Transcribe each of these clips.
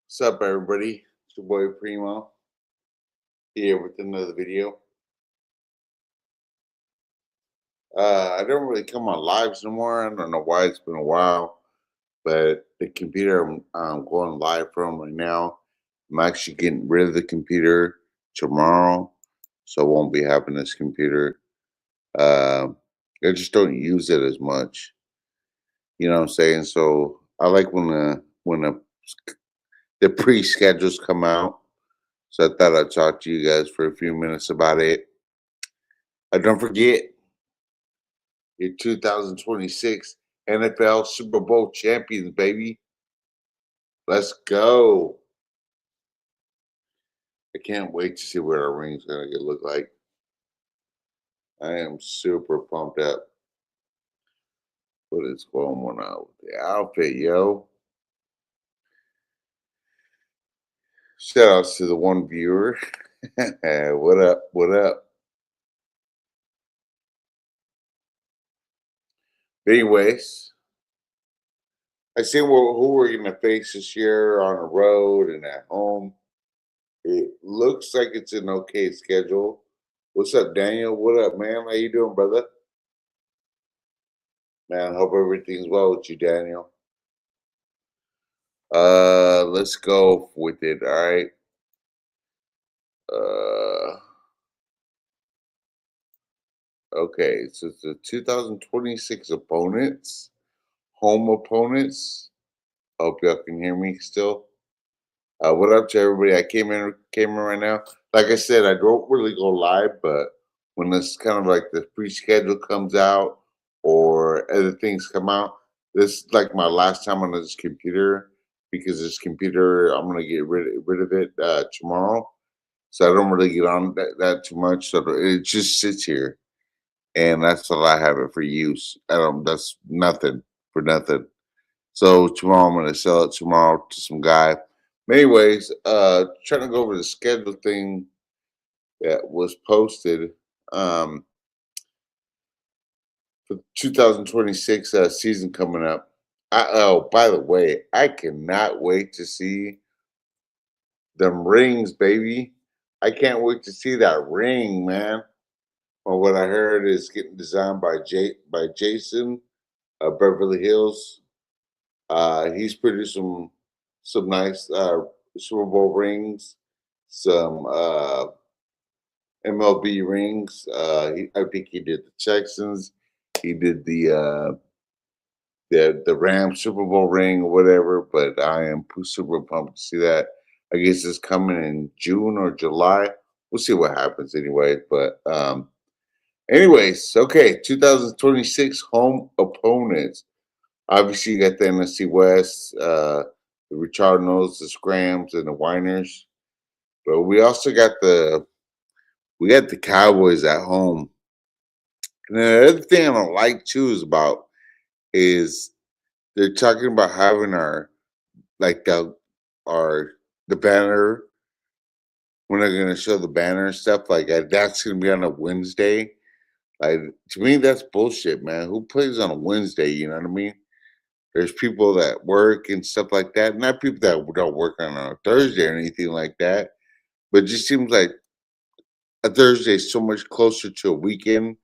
What's up, everybody? It's your boy Primo here with another video. I don't really come on lives no more. I don't know why it's been a while, but the computer I'm going live from right now, I'm actually getting rid of the computer tomorrow, so I won't be having this computer. Uh, I just don't use it as much. You know what I'm saying? So I like when the pre-schedules come out. So I thought I'd talk to you guys for a few minutes about it. Don't forget your 2026 NFL Super Bowl champions, baby. Let's go. I can't wait to see what our ring's gonna get look like. I am super pumped up. What is going on with the outfit, yo? Shout outs to the one viewer. What up? What up? Anyways, I see who we're gonna face this year on the road and at home. It looks like it's an okay schedule. What's up, Daniel? What up, man? How you doing, brother? Man, hope everything's well with you, Daniel. Let's go with it. All right. Uh, okay. So it's the 2026 opponents, home opponents. Hope y'all can hear me still. What up to everybody? I came in right now. Like I said, I don't really go live, but when this kind of like the free schedule comes out or other things come out, this is like my last time on this computer because this computer I'm gonna get rid of it tomorrow. So I don't really get on that too much. So it just sits here, and that's all I have it for use. I don't. That's nothing for nothing. So tomorrow I'm gonna sell it tomorrow to some guy. Anyways, trying to go over the schedule thing that was posted for 2026 season coming up. Oh, by the way, I cannot wait to see them rings, baby. I can't wait to see that ring, man. Well, what I heard is getting designed by Jason Beverly Hills. He's produced some nice Super Bowl rings, some MLB rings. I think he did the Texans. He did the Rams Super Bowl ring or whatever. But I am super pumped to see that. I guess it's coming in June or July. We'll see what happens anyway. But anyways, okay, 2026 home opponents. Obviously, you got the NFC West, the Cardinals, the Scrams, and the Winers. But we got the Cowboys at home. And the other thing I don't like too is they're talking about having our like our the banner when they're gonna show the banner and stuff like that. That's gonna be on a Wednesday. Like to me, that's bullshit, man. Who plays on a Wednesday? You know what I mean? There's people that work and stuff like that. Not people that don't work on a Thursday or anything like that. But it just seems like a Thursday is so much closer to a weekend.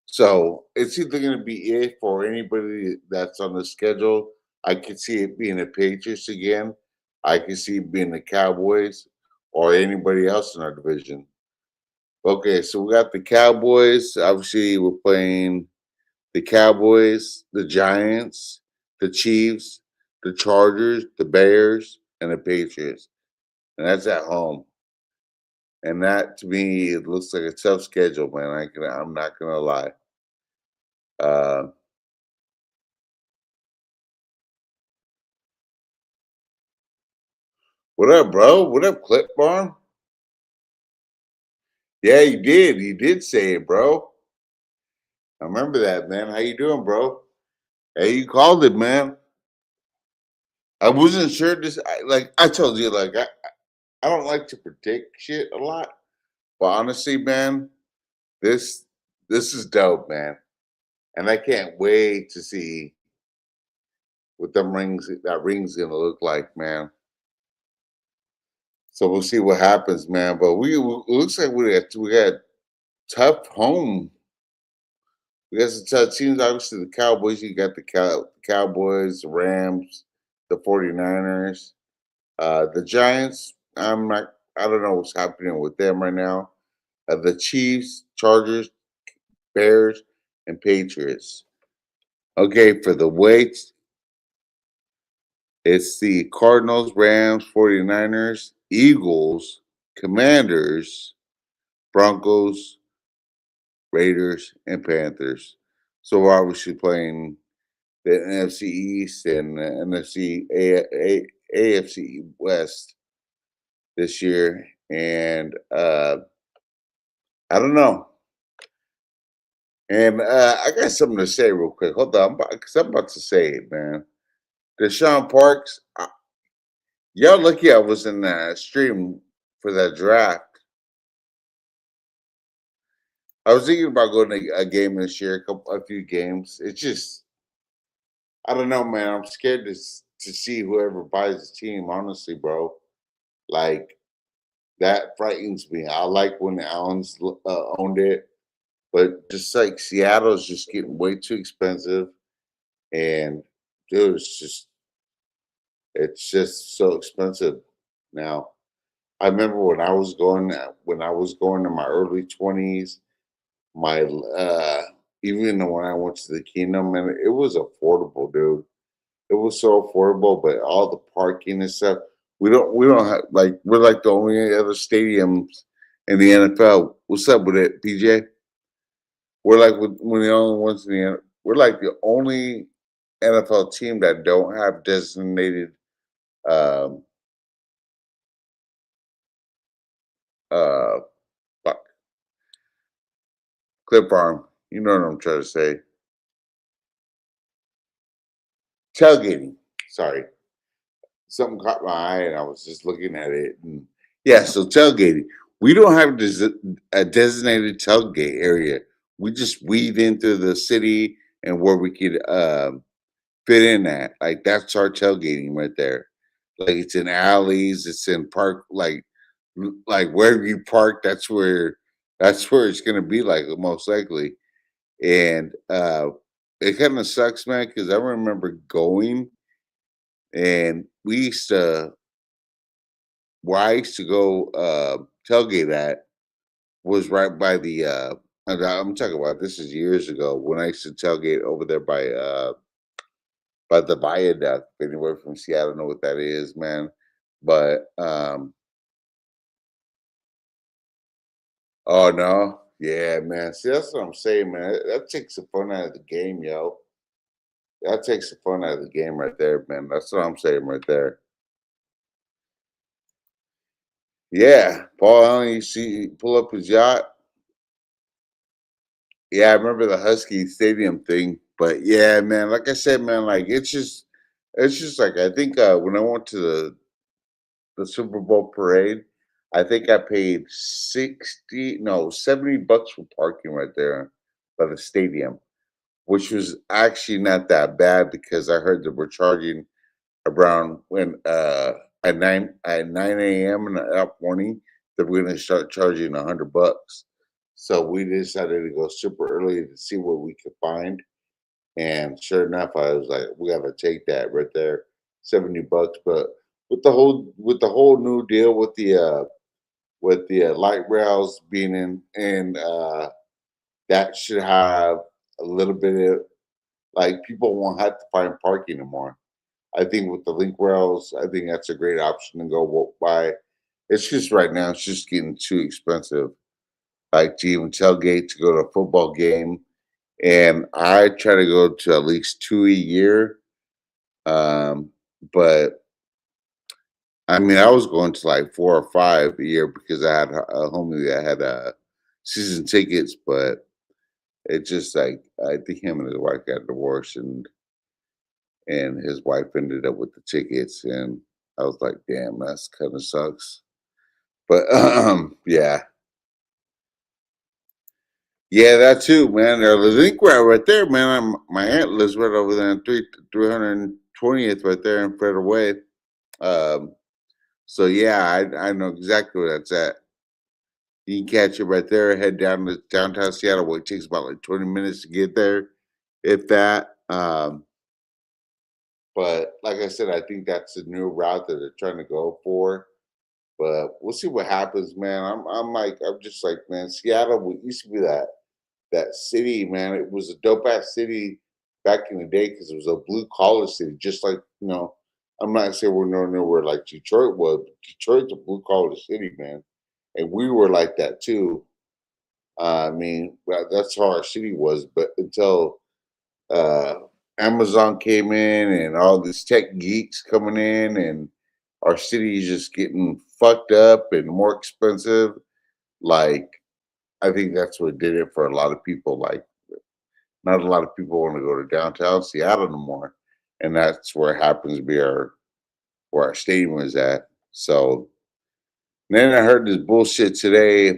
So it's either going to be it for anybody that's on the schedule. I could see it being the Patriots again. I could see it being the Cowboys or anybody else in our division. Okay, so we got the Cowboys. Obviously, we're playing the Cowboys, the Giants, the Chiefs, the Chargers, the Bears, and the Patriots. And that's at home. And that to me, it looks like a tough schedule, man. I'm not gonna lie. Uh, what up, bro? What up, Clip Farm? Yeah, you did. You did say it, bro. I remember that, man. How you doing, bro? Hey, you called it, man. I wasn't sure. Like I told you, like I don't like to predict shit a lot, but honestly, man, this this is dope, man. And I can't wait to see what that ring's gonna look like, man. So we'll see what happens, man. But it looks like we got tough home. We got some tough teams. Obviously, the Cowboys. You got the Cowboys, the Rams, the 49ers. The Giants. I'm not. I don't know what's happening with them right now. The Chiefs, Chargers, Bears, and Patriots. Okay, for the weights, it's the Cardinals, Rams, 49ers, Eagles, Commanders, Broncos, Raiders, and Panthers. So we're obviously playing the NFC East and the AFC West this year. And I don't know. And I got something to say real quick. Hold on, because I'm about to say it, man. Deshaun Parks, y'all lucky I was in the stream for that draft. I was thinking about going to a game this year, a few games. It's just, I don't know, man. I'm scared to see whoever buys the team. Honestly, bro, like that frightens me. I like when the Allens owned it, but just like Seattle's just getting way too expensive, and dude, it's just so expensive now. I remember when I was going in my early 20s, my even when I went to the Kingdom, and it was affordable, dude. It was so affordable, but all the parking and stuff. We don't have, like, we're like the only other stadiums in the NFL. What's up with it, PJ? We're the only ones in we're like the only NFL team that don't have designated um uh fuck, clip arm. You know what I'm trying to say. Tailgating. Sorry. Something caught my eye and I was just looking at it. And yeah, so tailgating. We don't have a designated tailgate area. We just weave into the city and where we could fit in at. Like that's our tailgating right there. Like it's in alleys, it's in park, like wherever you park, that's where it's gonna be like most likely. And it kind of sucks, man, because I remember going and we used to where I used to go tailgate at was right by the and I'm talking about this is years ago when I used to tailgate over there by the viaduct. If anywhere from Seattle know what that is, man. But oh no, yeah, man. See, that's what I'm saying, man. That takes the fun out of the game, yo. That takes the fun out of the game right there, man. That's what I'm saying right there. Yeah, Paul Allen, you see, pull up his yacht. Yeah, I remember the Husky Stadium thing, but yeah, man, like I said, man, like it's just like I think when I went to the Super Bowl parade, I think I paid 60, no, $70 for parking right there by the stadium, which was actually not that bad because I heard that we're charging around when at 9 a.m. in the up morning that we're gonna start charging $100. So we decided to go super early to see what we could find. And sure enough, I was like, we gotta take that right there, $70. But with the whole new deal with the light rails being in that should have a little bit of like people won't have to find parking anymore. I think with the link rails, I think that's a great option to go by. It's just right now, it's just getting too expensive. Like to even tailgate to go to a football game, and I try to go to at least two a year. Um, but I mean, I was going to like four or five a year because I had a homie that had season tickets, but it just like I think him and his wife got divorced, and his wife ended up with the tickets, and I was like, damn, that's kind of sucks. But yeah, yeah, that too, man. The link right there, man. My aunt lives right over there in 320th, right there in Federal Way. Um, So yeah, I know exactly where that's at. You can catch it right there. Head down to downtown Seattle. Where it takes about like 20 minutes to get there, if that. But like I said, I think that's the new route that they're trying to go for. But we'll see what happens, man. I'm just like, man, Seattle used to be that city, man. It was a dope ass city back in the day because it was a blue collar city, just like I'm not saying we're nowhere like Detroit was. But Detroit's a blue collar city, man, and we were like that too. I mean, well, that's how our city was, but until uh, Amazon came in and all these tech geeks coming in, and our city is just getting fucked up and more expensive. Like, I think that's what did it for a lot of people. Like, not a lot of people want to go to downtown Seattle no more, and that's where it happens to be where our stadium is at. So then I heard this bullshit today. I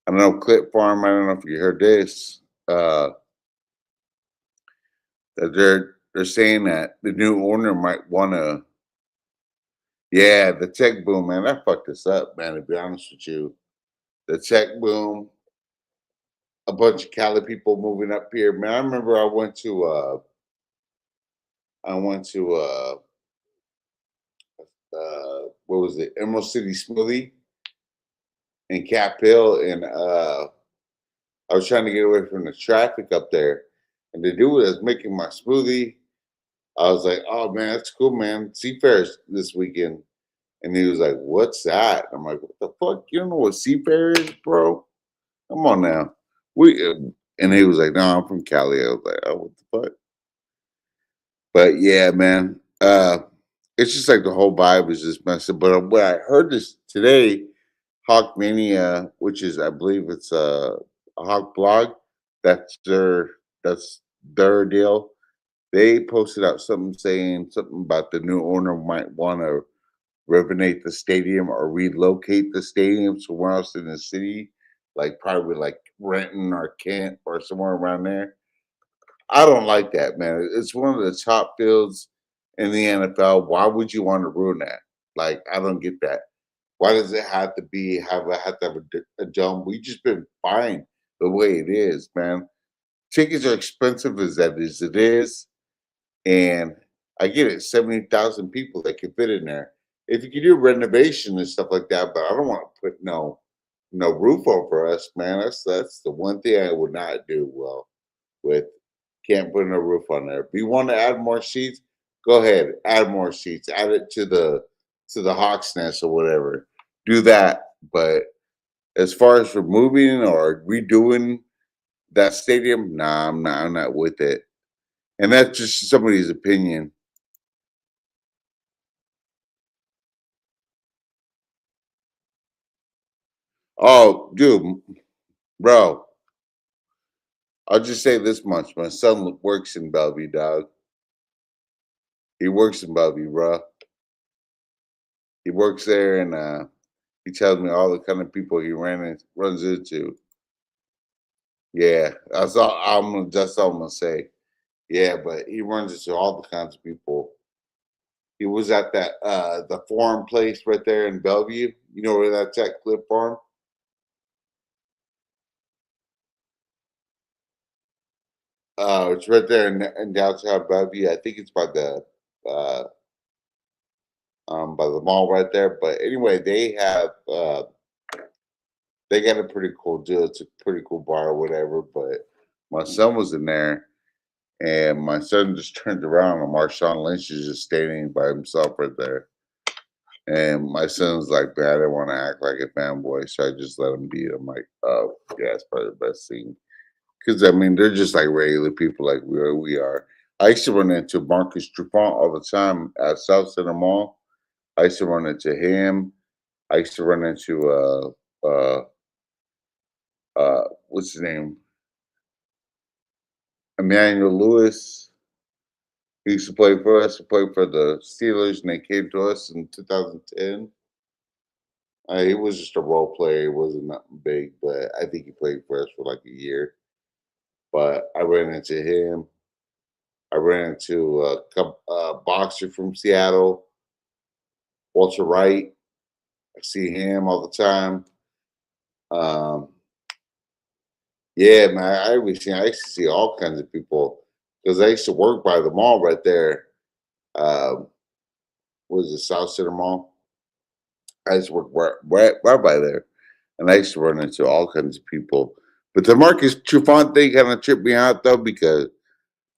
don't know, Clip Farm. I don't know if you heard this. Uh, that they're saying that the new owner might want to. Yeah, the tech boom, man. That fucked us up, man. To be honest with you, the tech boom, a bunch of Cali people moving up here, man. I remember I went to what was it, Emerald City Smoothie in Cap Hill, and I was trying to get away from the traffic up there, and the dude was making my smoothie. I was like, "Oh man, that's cool, man. Seafarers this weekend." And he was like, "What's that?" I'm like, "What the fuck? You don't know what Seafair is, bro? Come on now." And he was like, "No, I'm from Cali." I was like, "Oh, what the fuck?" But yeah, man, it's just like the whole vibe is just messed up. But what I heard this today, Hawk Mania, which is I believe it's a Hawk blog. That's their that's their deal. They posted out something saying something about the new owner might want to renovate the stadium or relocate the stadium somewhere else in the city, like probably like Renton or Kent or somewhere around there. I don't like that, man. It's one of the top fields in the NFL. Why would you want to ruin that? Like, I don't get that. Why does it have to have a dome? We just been fine the way it is, man. Tickets are expensive as it is, and I get it, 70,000 people that can fit in there. If you could do renovation and stuff like that, but I don't want to put no roof over us, man. That's the one thing I would not do well with. Can't put no roof on there. If you want to add more seats, go ahead, add more seats. Add it to the Hawks nest or whatever. Do that. But as far as removing or redoing that stadium, nah, I'm not with it. And that's just somebody's opinion. Oh, dude, bro, I'll just say this much. My son works in Bellevue, dog. He works in Bellevue, bro. He works there, and he tells me all the kind of people runs into. Yeah, that's all I'm gonna say. Yeah, but he runs into all the kinds of people. He was at that the farm place right there in Bellevue. You know where that's at, Cliff Farm? It's right there in downtown Bellevue. I think it's uh by the mall right there. But anyway, they got a pretty cool deal. It's a pretty cool bar or whatever. But my son was in there, and my son just turned around, and Marshawn Lynch is just standing by himself right there. And my son's like, "Man, I didn't want to act like a fanboy, so I just let him be." I'm like, "Oh, yeah, it's probably the best thing." Because I mean, they're just like regular people, like we are. I used to run into Marcus Trufant all the time at South Center Mall. I used to run into him. I used to run into what's his name, Emmanuel Lewis. He used to play for us. He played for the Steelers, and they came to us in 2010. He was just a role player. He wasn't nothing big, but I think he played for us for like a year. But I ran into him. I ran into a boxer from Seattle, Walter Wright. I see him all the time. Um, yeah, man, I used to see all kinds of people because I used to work by the mall right there. Um, was it South Center Mall? I used to work right by there, and I used to run into all kinds of people. But the Marcus Trufant thing kind of tripped me out though because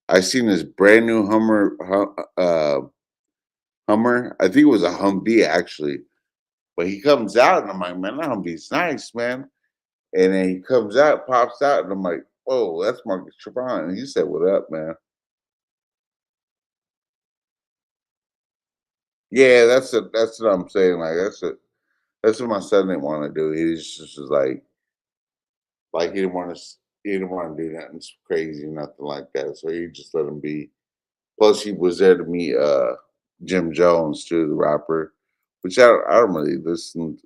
I seen this brand new Hummer. I think it was a Humvee actually, but he comes out and I'm like, man, that Humvee's nice, man. And then he comes out, pops out, and I'm like, whoa, that's Marcus Trufant. And he said, "What up, man?" Yeah, that's what I'm saying. Like that's what my son didn't want to do. He just was like he didn't want to do nothing crazy, nothing like that. So he just let him be. Plus, he was there to meet Jim Jones too, the rapper, which I don't really listen.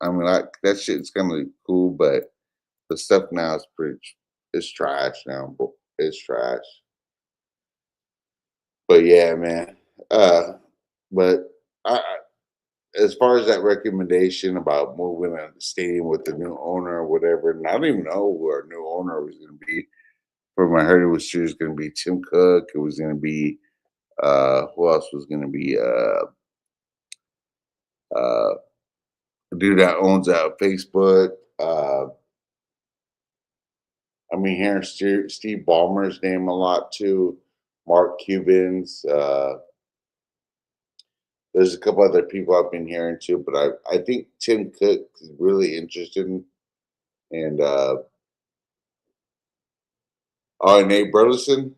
I mean, that shit's kind of cool, but the stuff now is it's trash now. It's trash. But yeah, man. Uh, but as far as that recommendation about moving a stadium with the new owner or whatever, and I don't even know who our new owner was going to be. From I heard it was going to be Tim Cook. It was going to be who else was going to be uh, the dude that owns Facebook. I mean, hearing Steve Ballmer's name a lot too. Mark Cuban's. There's a couple other people I've been hearing too, but I think Tim Cook is really interested in. And oh, Nate Burleson.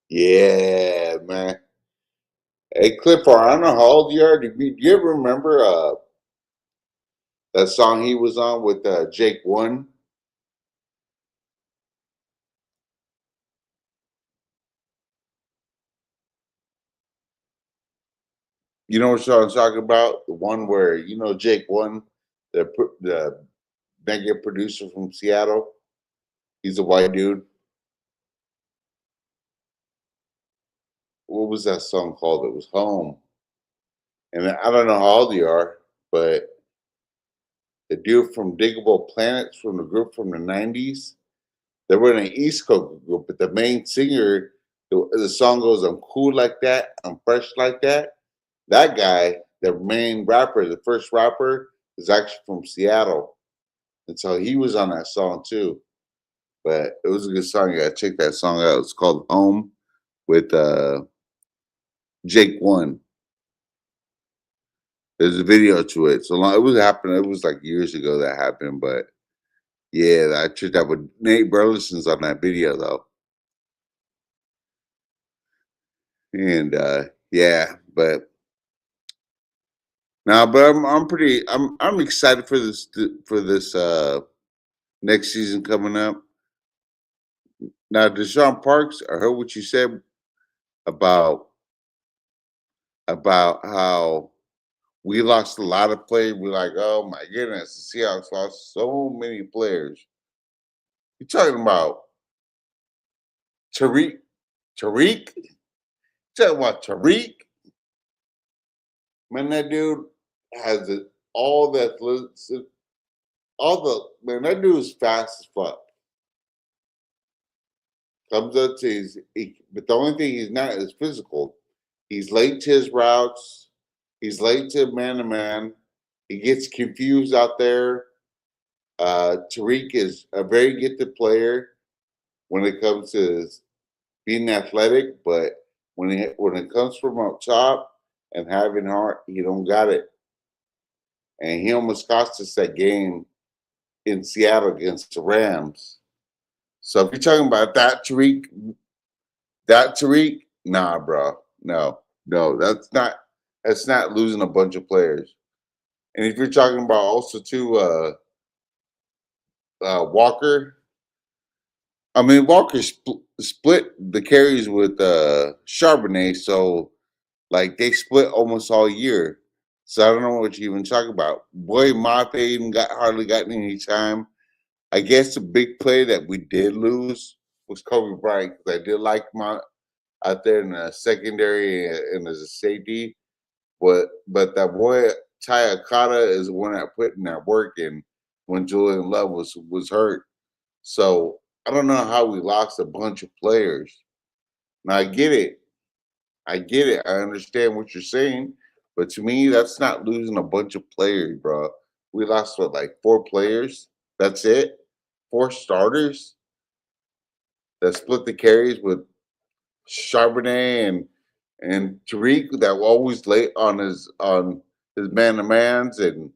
Yeah, man. Hey, Clifford, I don't know how old you are. Do you ever remember that song he was on with Jake One? You know what song I'm talking about? The one where Jake One, the mega producer from Seattle. He's a white dude. What was that song called? It was Home. And I don't know how old you are, but the dude from Diggable Planets from the group from the '90s. They were in an East Coast group, but the main singer, the song goes, "I'm cool like that, I'm fresh like that." That guy, the main rapper, the first rapper, is actually from Seattle, and so he was on that song too. But it was a good song. You gotta check that song out. It's called "Home" with Jake One. There's a video to it. So long it was happening. It was like years ago that happened, but yeah, I checked out with Nate Burleson's on that video though, and yeah, but no, but I'm excited for this next season coming up. Now, Deshaun Parks, I heard what you said about how we lost a lot of players. We're like, oh my goodness, the Seahawks lost so many players. You talking about Tariq? Tariq? You talking about Tariq? Man, that dude has all that. All the man, that dude is fast as fuck. Comes up to but the only thing he's not is physical. He's late to his routes. He's late to man to man. He gets confused out there. Tariq is a very gifted player when it comes to being athletic, but when it comes from up top and having heart, he don't got it. And he almost cost us that game in Seattle against the Rams. So if you're talking about that Tariq, nah, bro, no, that's not losing a bunch of players. And if you're talking about also too, Walker, I mean Walker split the carries with Charbonnet, so like they split almost all year. So I don't know what you even talk about. Boy, Mafe even hardly got any time. I guess the big play that we did lose was Kobe Bryant because I did like my out there in the secondary and as a safety. but that boy Ty Akata is the one that put in that work in when Julian Love was hurt. So I don't know how we lost a bunch of players. Now I get it. I get it. I understand what you're saying. But to me, that's not losing a bunch of players, bro. We lost what, like 4 players? That's it? 4 starters that split the carries with Charbonnet and Tariq that were always late on his man to mans and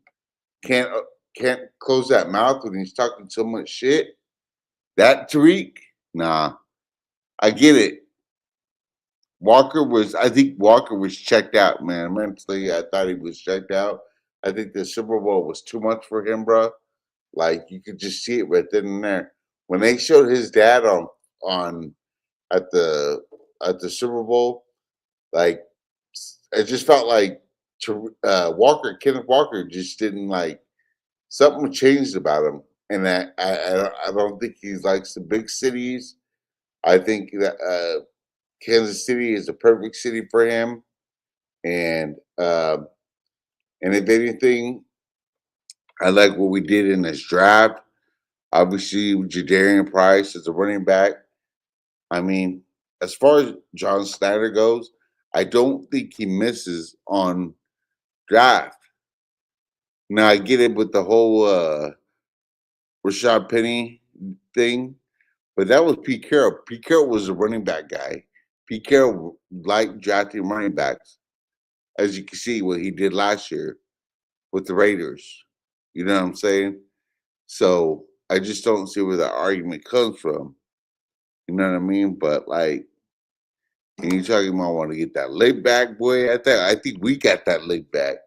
can't can't close that mouth when he's talking so much shit. That Tariq, nah, I get it. I think Walker was checked out, man. Mentally, I thought he was checked out. I think the Super Bowl was too much for him, bro. Like you could just see it right then and there. When they showed his dad on at the Super Bowl, like it just felt like Kenneth Walker just didn't like something changed about him, and I don't think he likes the big cities. I think that Kansas City is a perfect city for him, and if anything, I like what we did in this draft. Obviously, Jadarian Price is a running back. I mean, as far as John Snyder goes, I don't think he misses on draft. Now I get it with the whole Rashad Penny thing, but that was Pete Carroll. Pete Carroll was a running back guy. Pete Carroll liked drafting running backs, as you can see what he did last year with the Raiders. You know what I'm saying? So I just don't see where the argument comes from. You know what I mean? But like, and you talking about want to get that leg back, boy. I think we got that leg back.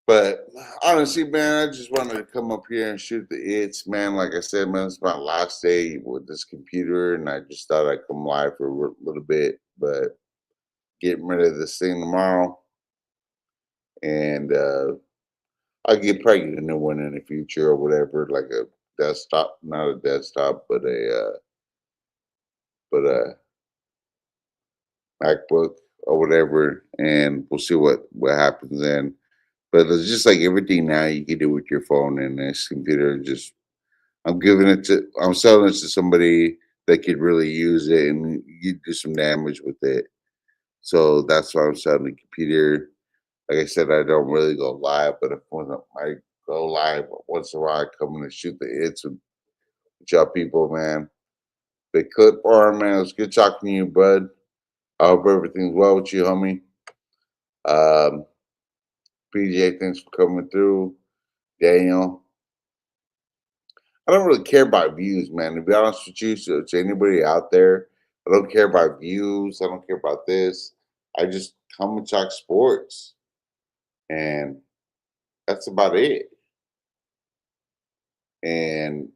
But honestly, man, I just wanted to come up here and shoot the hits, man. Like I said, man, it's my last day with this computer, and I just thought I'd come live for a little bit. But getting rid of this thing tomorrow, and I'll probably get a new one in the future or whatever, like a desktop, not a desktop, but a MacBook or whatever, and we'll see what happens then. But it's just like everything now you can do with your phone and this computer. Just I'm selling it to somebody that could really use it and you do some damage with it. So that's why I'm selling the computer. Like I said, I don't really go live, but if when I go live once in a while, I come in and shoot the hits with y'all people, man. Big clip bar, man. It was good talking to you, bud. I hope everything's well with you, homie. Um, PJ, thanks for coming through. Daniel, I don't really care about views, man. To be honest with you, so to anybody out there, I don't care about views. I don't care about this. I just come and talk sports, and that's about it. And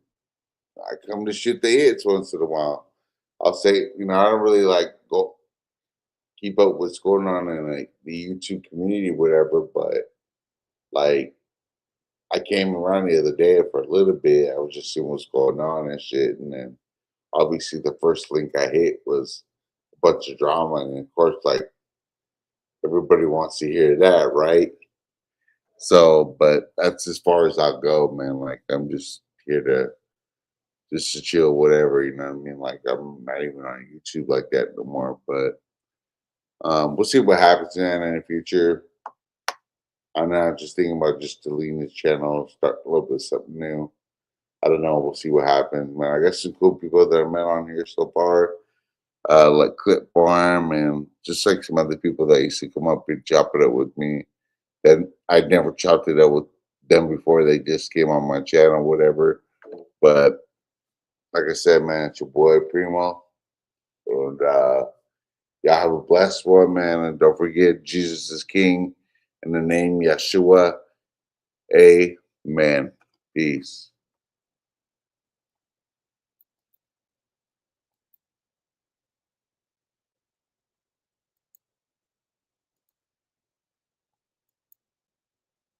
I come to shoot the hits once in a while. I'll say, I don't really like go keep up what's going on in like the YouTube community, whatever. But like, I came around the other day for a little bit. I was just seeing what's going on and shit, and then obviously the first link I hit was a bunch of drama, and of course, like everybody wants to hear that, right? So, but that's as far as I'll go, man. Like I'm just here to just to chill, whatever. You know what I mean? Like I'm not even on YouTube like that no more. But we'll see what happens in the future. I'm now just thinking about just deleting this channel, start a little bit of something new. I don't know. We'll see what happens, man. I got some cool people that I met on here so far, like Clip Farm and just like some other people that used to come up and chop it up with me. That I'd never chopped it up with them before. They just came on my channel, whatever. But like I said, man, it's your boy Primo, and y'all have a blessed one, man. And don't forget, Jesus is King. In the name Yeshua, Amen. Peace.